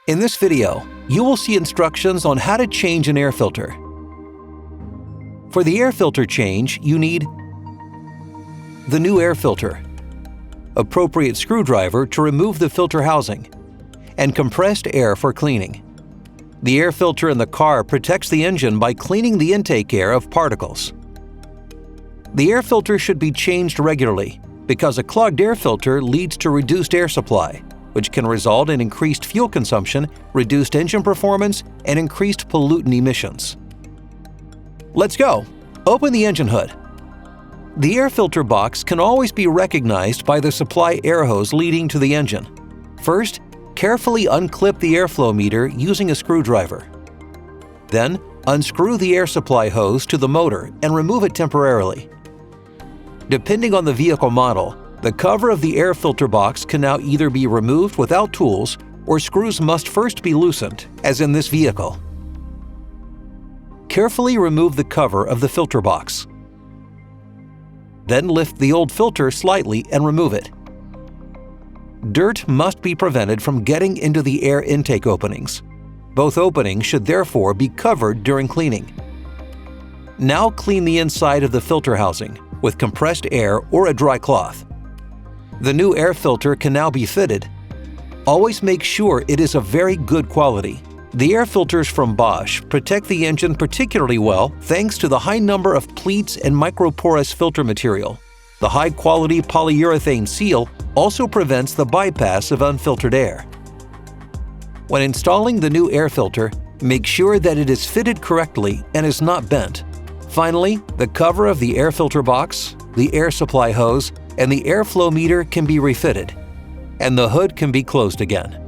In this video, you will see instructions on how to change an air filter. For the air filter change, you need the new air filter, appropriate screwdriver to remove the filter housing, and compressed air for cleaning. The air filter in the car protects the engine by cleaning the intake air of particles. The air filter should be changed regularly because a clogged air filter leads to reduced air supply, which can result in increased fuel consumption, reduced engine performance, and increased pollutant emissions. Let's go! Open the engine hood. The air filter box can always be recognized by the supply air hose leading to the engine. First, carefully unclip the airflow meter using a screwdriver. Then, unscrew the air supply hose to the motor and remove it temporarily. Depending on the vehicle model, the cover of the air filter box can now either be removed without tools or screws must first be loosened, as in this vehicle. Carefully remove the cover of the filter box. Then lift the old filter slightly and remove it. Dirt must be prevented from getting into the air intake openings. Both openings should therefore be covered during cleaning. Now clean the inside of the filter housing with compressed air or a dry cloth. The new air filter can now be fitted. Always make sure it is of very good quality. The air filters from Bosch protect the engine particularly well thanks to the high number of pleats and microporous filter material. The high-quality polyurethane seal also prevents the bypass of unfiltered air. When installing the new air filter, make sure that it is fitted correctly and is not bent. Finally, the cover of the air filter box, the air supply hose, and the airflow meter can be refitted, and the hood can be closed again.